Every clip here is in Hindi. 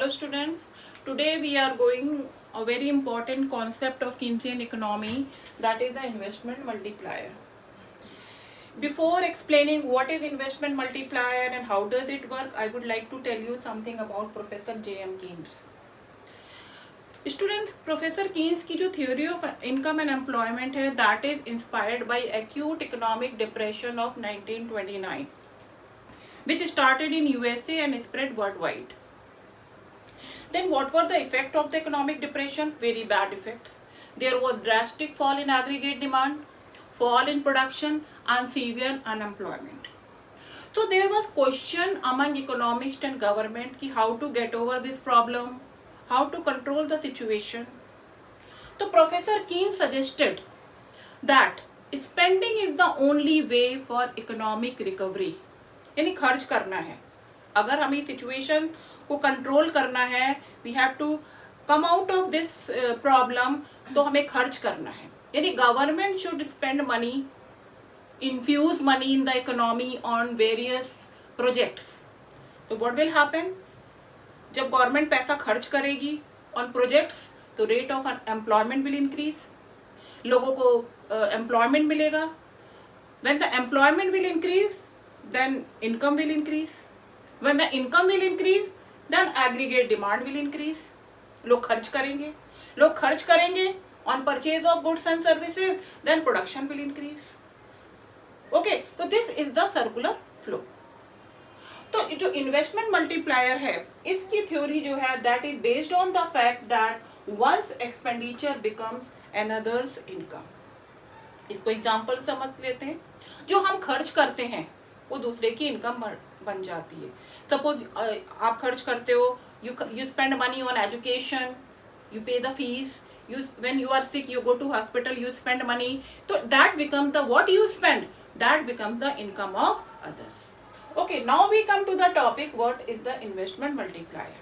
Hello students, today we are going a very important concept of Keynesian economy, that is the investment multiplier. Before explaining what is investment multiplier and how does it work, I would like to tell you something about Professor J.M. Keynes. Students, Professor Keynes की जो theory of income and employment है, that is inspired by acute economic depression of 1929, which started in USA and spread worldwide. Then what were the effect of the economic depression? Very bad effects. There was drastic fall in aggregate demand, fall in production, and severe unemployment. So there was question among economists and government ki how to get over this problem, how to control the situation. So Professor Keynes suggested that spending is the only way for economic recovery. यानी खर्च करना है. अगर हमें सिचुएशन को कंट्रोल करना है, we have to come out of this problem, तो हमें खर्च करना है. यानी government should spend money, infuse money in the economy on various projects. तो व्हाट विल हैपन? जब गवर्नमेंट पैसा खर्च करेगी ऑन प्रोजेक्ट्स, तो rate of employment will increase, लोगों को एम्प्लॉयमेंट मिलेगा. When the employment will increase, then income will increase. When the income will increase, then aggregate demand will increase. लोग खर्च करेंगे on purchase of goods and services, then production will increase. Okay, so this is the circular flow. तो जो investment multiplier है, इसकी theory जो है, that is based on the fact that one's expenditure becomes another's income. इसको एग्जाम्पल समझ लेते हैं. जो हम खर्च करते हैं वो दूसरे की इनकम बन जाती है. सपोज आप खर्च करते हो, you spend money on education, you pay the fees, when you are sick you go to hospital, you spend money. तो that become the what you spend, that become the income of others. Okay, now we come to the topic, what is the investment multiplier.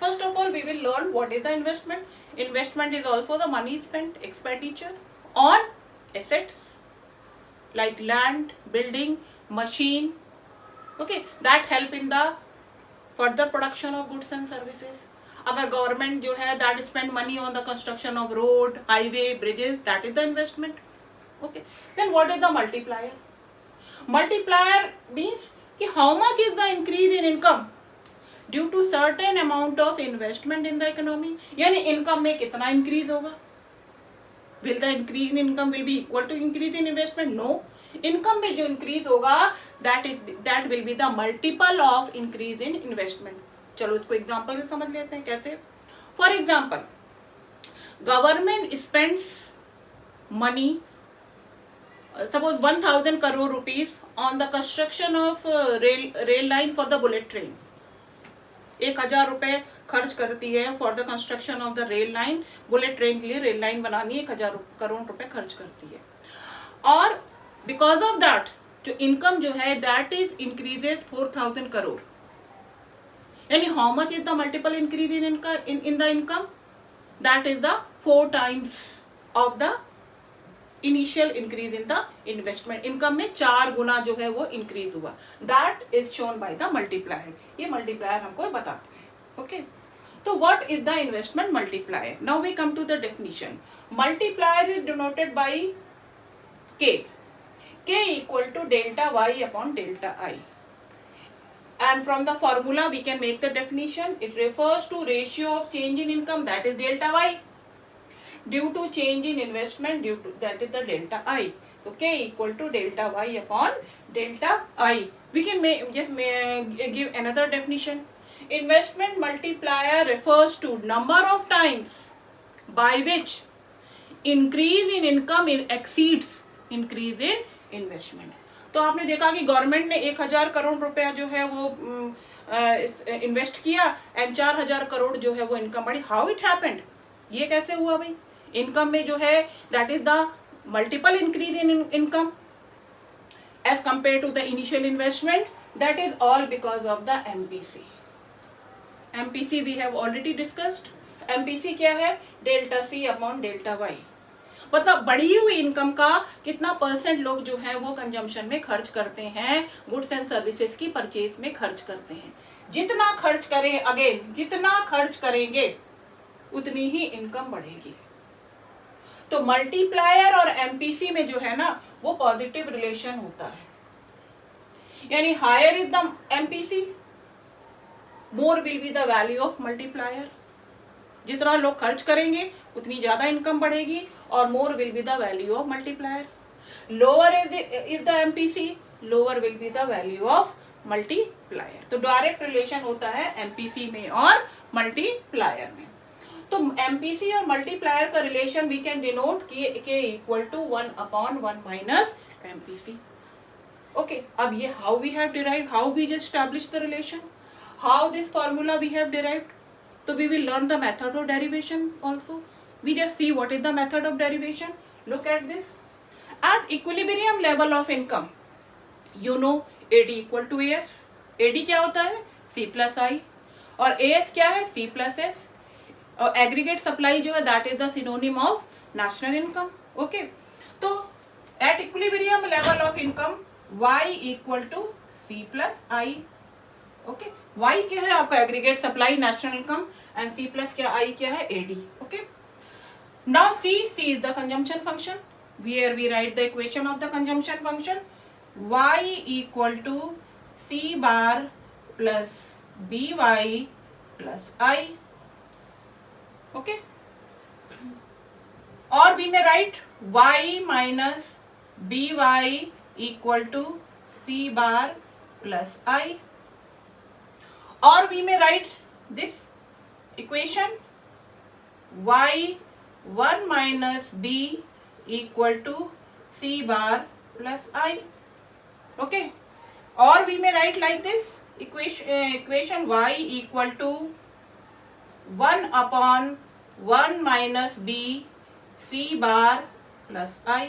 First of all, we will learn what is the investment. Investment is also the money spent, expenditure on assets like land, building, machine, okay, that help in the further production of goods and services. अगर गवर्नमेंट जो है that spend money on the construction of road, highway, bridges, that is the investment. Okay, then what is the multiplier? Multiplier means कि how much is the increase in income due to certain amount of investment in the economy. यानी इनकम में कितना इंक्रीज होगा? Will the increase in income will be equal to increase in investment? No. Income में जो इंक्रीज होगा, that will be the multiple of increase in investment. चलो इसको एग्जांपल से समझ लेते हैं कैसे. For example, government spends money, suppose 1000 crore rupees on the construction of rail line for the bullet train. 1000 रुपए खर्च करती है for the construction of the rail line. Bullet train के लिए रेल लाइन बनानी 1000 करोड़ रुपए खर्च करती है. और बिकॉज ऑफ दैट जो इनकम जो है, दैट इज इंक्रीजेस 4000 करोड़. यानी how much is the multiple increase in the income? That is the 4 times of the initial increase in the investment. Income में 4 गुना जो है वो इंक्रीज हुआ. That is shown by the multiplier. ये मल्टीप्लायर हमको बताते हैं. ओके, तो what is the investment multiplier? Now we come to the definition. Multiplier is denoted by K. K equal to delta Y upon delta I. And from the formula we can make the definition. It refers to ratio of change in income, that is delta Y, due to change in investment, that is the delta I. So K equal to delta Y upon delta I. We can give another definition. Investment multiplier refers to number of times by which increase in income exceeds increase in investment. तो आपने देखा कि गवर्नमेंट ने 1000 करोड़ रुपया जो है वो इन्वेस्ट किया एंड 4000 करोड़ जो है वो इनकम बढ़ी. How it happened? ये कैसे हुआ भाई? इनकम में जो है that is the multiple increase in income as compare to the initial investment. That is all because of the MPC. MPC we have already discussed. MPC क्या है? Delta C upon delta Y. मतलब बढ़ी हुई इनकम का कितना % लोग जो है वो कंजम्पशन में खर्च करते हैं, गुड्स एंड सर्विसेज की परचेज में खर्च करते हैं. जितना खर्च करें, अगेन जितना खर्च करेंगे उतनी ही इनकम बढ़ेगी। तो मल्टीप्लायर और एमपीसी में जो है ना वो पॉजिटिव रिलेशन होता है, यानी higher is the MPC more will be the value of multiplier. जितना लोग खर्च करेंगे उतनी ज्यादा इनकम बढ़ेगी और more will be the value of multiplier. Lower is the MPC, lower will be the value of multiplier. तो डायरेक्ट रिलेशन होता है एमपीसी में और मल्टीप्लायर में। तो एमपीसी और मल्टीप्लायर का relation we can denote K equal to 1/1 minus MPC. Okay, अब ये how we have derived, how we just establish the relation, how this formula we have derived. So we will learn the method of derivation also. We just see what is the method of derivation. Look at this. At equilibrium level of income, you know AD equal to AS. AD क्या होता है? C plus I. और AS क्या है? C plus S. और aggregate supply जो है that is the synonym of national income. Okay. तो at equilibrium level of income, Y equal to C plus I. Okay, Y क्या है आपका aggregate supply national income and C plus क्या आई क्या है AD. Okay, now C is the consumption function, where we write the equation of the consumption function. Y equal to C bar plus B Y plus I. Okay, और वी में write Y minus B Y equal to C bar plus I. Or we may write this equation y1 minus b equal to c bar plus I. Okay. Or we may write like this equation y equal to 1/1 minus b c bar plus I.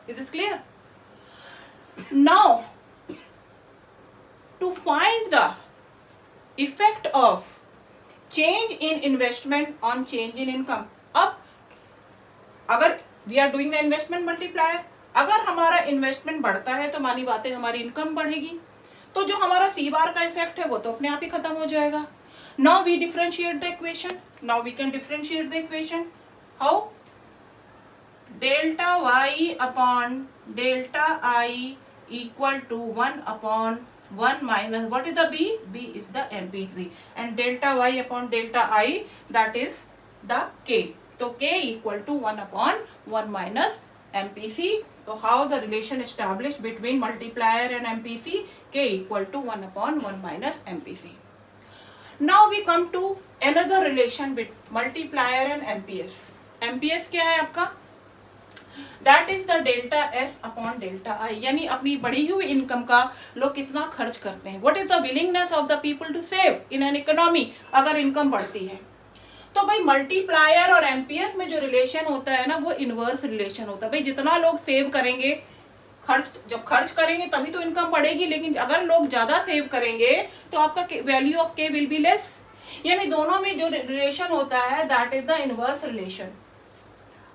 Is this clear? Now, to find the effect of change in investment on change in income. अब अगर we are doing the investment multiplier, अगर हमारा इन्वेस्टमेंट बढ़ता है तो मानी बातें हमारी इनकम बढ़ेगी, तो जो हमारा सी बार का इफेक्ट है वो तो अपने आप ही खत्म हो जाएगा. Now we differentiate the equation. Now we can differentiate the equation. How? Delta Y upon delta I equal to 1/1 minus what is the B? B is the MPC and delta Y upon delta I that is the K. So K equal to 1/1 minus MPC. So how the relation established between multiplier and MPC? K equal to 1/1 minus MPC. Now we come to another relation with multiplier and MPS. MPS क्या है आपका? That is the delta S upon delta I. यानी अपनी बढ़ी हुई इनकम का लोग कितना खर्च करते हैं. What is the willingness of the people to save in an economy अगर इनकम बढ़ती है. तो भाई मल्टीप्लायर और एमपीएस में जो रिलेशन होता है ना वो इनवर्स रिलेशन होता है. भाई जितना लोग सेव करेंगे, जब खर्च करेंगे तभी तो इनकम बढ़ेगी, लेकिन अगर लोग ज्यादा सेव करेंगे तो आपका value of K will be less. यानी दोनों में जो रिलेशन होता है that is the inverse relation.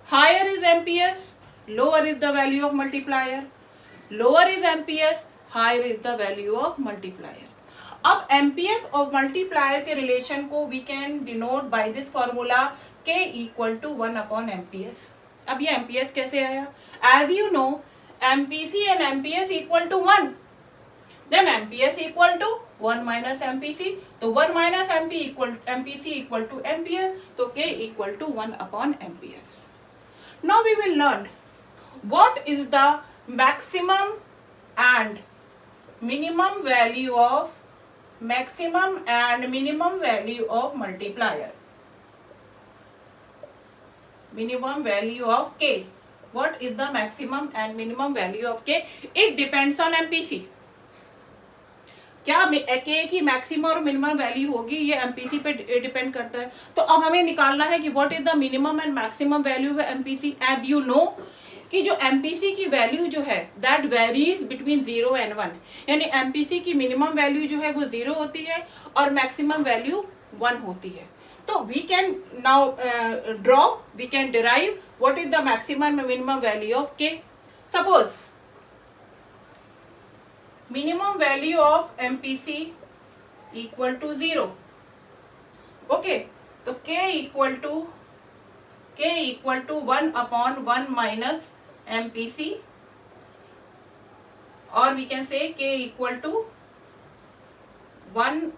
Higher is MPS, lower is the value of multiplier. Lower is MPS, higher is the value of multiplier. अब MPS और multiplier के relation को we can denote by this formula K equal to 1/MPS. अब ये MPS कैसे आया? As you know, MPC and MPS equal to 1. Then MPS equal to 1 minus MPC. तो 1 minus MPC equal to MPS. तो K equal to 1/MPS. Now we will learn what is the maximum and minimum value of multiplier. Minimum value of K. What is the maximum and minimum value of K? It depends on MPC. क्या K की मैक्सिमम और मिनिमम वैल्यू होगी ये एमपीसी पे डिपेंड करता है. तो अब हमें निकालना है कि what is the minimum and maximum value of MPC. As you know कि जो एमपीसी की वैल्यू जो है दैट वेरीज बिटवीन 0 and 1. यानी एमपीसी की मिनिमम वैल्यू जो है वो 0 होती है और मैक्सिमम वैल्यू 1 होती है. तो we can now draw, we can derive what is the maximum and minimum value of k. Suppose minimum value of MPC equal to 0. Okay, तो k equal to 1/1 minus MPC, और we can say k equal to 1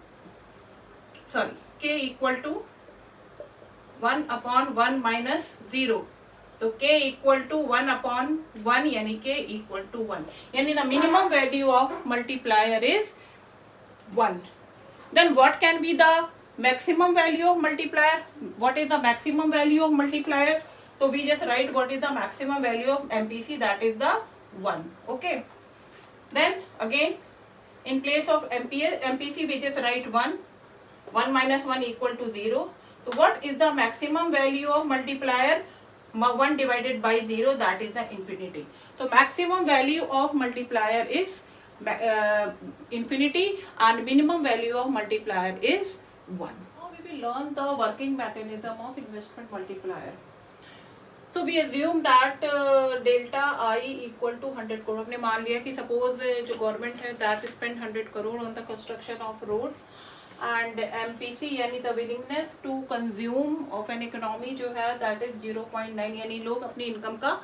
minus 0. तो k इक्वल टू 1/1 यानी k इक्वल टू 1, यानी the minimum value of multiplier is 1. Then what can be the maximum value of multiplier? What is the maximum value of multiplier? So we just write what is the maximum value of MPC, that is the 1. Okay. Then again in place of MPC we just write 1. 1 minus 1 equal to 0. So what is the maximum value of multiplier? 1 divided by 0, that is the infinity. So maximum value of multiplier is infinity and minimum value of multiplier is 1. Now we will learn the working mechanism of investment multiplier. So we assume that delta I equal to 100 crore. हमने मान लिया कि suppose जो government है that spend 100 crore on the construction of road, and MPC यानी the willingness to consume of an economy जो है that is 0.9, यानी लोग अपनी इनकम का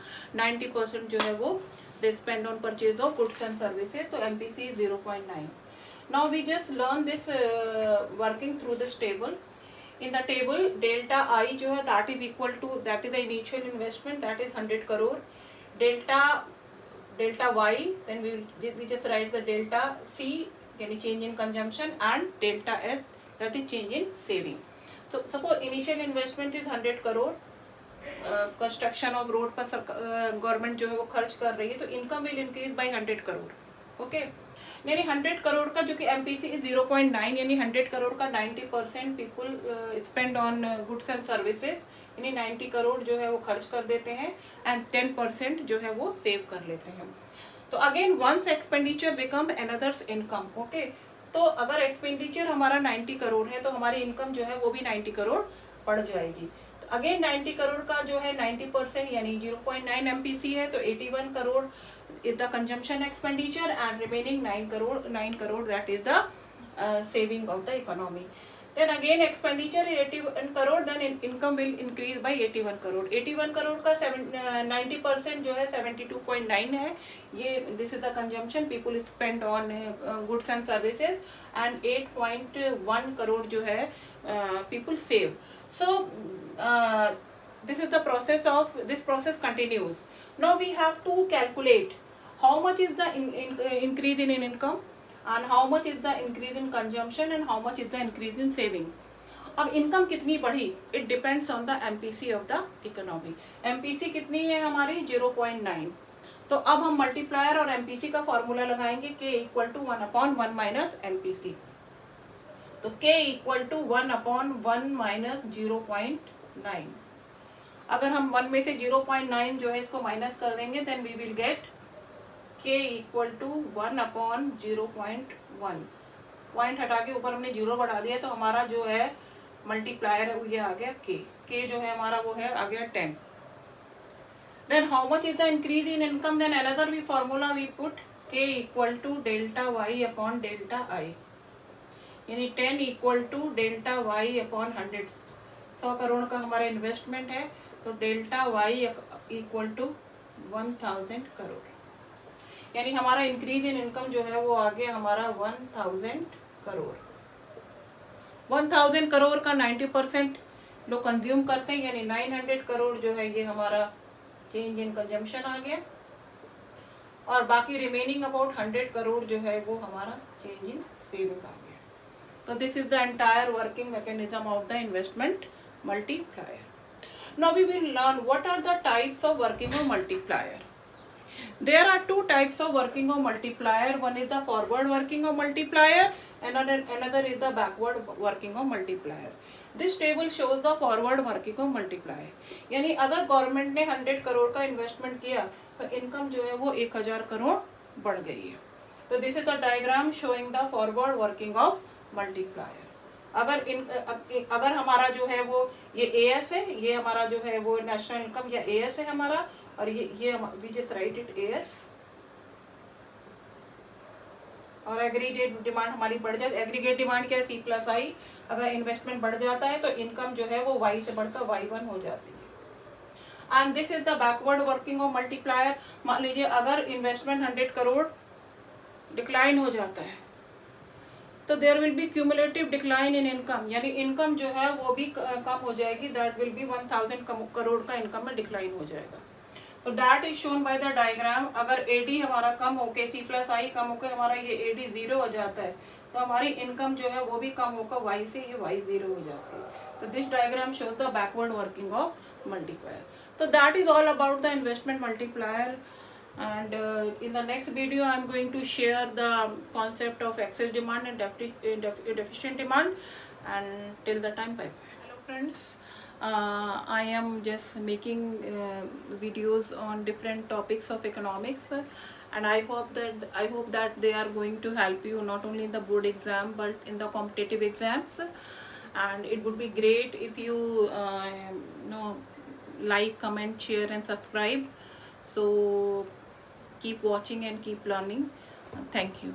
90% जो है वो they spend on purchase of goods and services. So MPC is 0.9. Now we just learn this working through this table. In the table delta I जो है that is equal to, that is the initial investment, that is 100 crore. Delta Y, then we just write the delta C यानी change in consumption, and delta S, that is change in saving. So suppose initial investment is 100 crore. Construction of road पर गवर्नमेंट जो है वो खर्च कर रही है, तो income will increase by 100 crore. Okay, यानी 100 करोड़ का जो कि MPC इज 0.9, यानी 100 करोड़ का 90% people spend on goods and services, यानी 90 करोड़ जो है वो खर्च कर देते हैं एंड 10% जो है वो सेव कर लेते हैं. तो again once expenditure become another's income. Okay, तो अगर एक्सपेंडिचर हमारा 90 करोड़ है तो हमारी इनकम जो है वो भी 90 करोड़ बढ़ जाएगी. अगेन 90 करोड़ का जो है 90% यानी 0.9 MPC है, तो 81 crore is the consumption expenditure and remaining 9 crore that is the saving of the economy. Then again expenditure is 81 crore, then income will increase by 81 crore. 81 crore का 90% जो है 72.9 है, ये this is the consumption people spend on goods and services, and 8.1 crore जो है people save. So this is the process of, this process continues. Now we have to calculate how much is the increase in income, and how much is the increase in consumption, and how much is the increase in saving. अब इनकम कितनी बढ़ी, it depends on the MPC of the economy. MPC कितनी है हमारी 0.9. तो अब हम मल्टीप्लायर और MPC का फॉर्मूला लगाएंगे, k equal to 1/1 minus MPC. तो k इक्वल टू 1/1 माइनस 0.9. अगर हम 1 में से 0.9 जो है इसको माइनस कर देंगे, then we will get k equal to 1/0.1. Point हटा के ऊपर हमने 0 बढ़ा दिया, तो हमारा जो है मल्टीप्लायर है वो ये आ गया k जो है हमारा वो है आ गया 10. Then how much is the increase in income, then another we formula we put k equal to delta y upon delta i, यानी 10 equal to delta y upon 100. 100 crore का हमारा इन्वेस्टमेंट है, तो delta y equal to 1000 crore, यानी हमारा इंक्रीज इन इनकम जो है वो आ गया हमारा 1000 करोड़. 1000 करोड़ का 90% लोग कंज्यूम करते हैं, यानी 900 करोड़ जो है ये हमारा चेंज इन कंजम्पशन आ गया, और बाकी रिमेनिंग अबाउट 100 करोड़ जो है वो हमारा चेंज इन सेविंग आ गया. तो this is the entire working mechanism of the investment multiplier. Now we will learn what are the types of working of multiplier. There are two types of working of multiplier. One is the forward working of multiplier, and another is the backward working of multiplier. This table shows the forward working of multiplier. यानी अगर गवर्नमेंट ने 100 करोड़ का इन्वेस्टमेंट किया तो इनकम जो है वो 1000 करोड़ बढ़ गई है. तो this is the diagram showing the forward working of multiplier. अगर हमारा जो है वो ये AS है, ये हमारा जो है वो नेशनल इनकम या AS है हमारा, और ये we just write it AS. और एग्रीगेट डिमांड हमारी बढ़ जाती है। एग्रीगेट डिमांड क्या है, सी प्लस आई। अगर इन्वेस्टमेंट बढ़ जाता है तो इनकम जो है वो वाई से बढ़कर y1 हो जाती है। And this is the backward working of multiplier. मान लीजिए अगर इन्वेस्टमेंट 100 करोड़ डिक्लाइन हो जाता है तो there will be cumulative decline in income, यानी इनकम जो है वो भी कम हो जाएगी। दैट विल बी 1000 करोड़ का इनकम में डिक्लाइन हो जाएगा। तो that is shown by the diagram. अगर एडी हमारा कम होके सी प्लस आई कम होकर हमारा ये एडी 0 हो जाता है तो हमारी इनकम जो है वो भी कम होकर वाई से ये वाई 0 हो जाती है। तो this diagram shows the backward working of multiplier. तो that is all about the investment multiplier. And in the next video I'm going to share the concept of excess demand and deficient demand. And till the time, bye bye. Hello friends, I am just making videos on different topics of economics, and I hope that they are going to help you not only in the board exam but in the competitive exams. And it would be great if you like, comment, share and subscribe. So keep watching and keep learning. Thank you.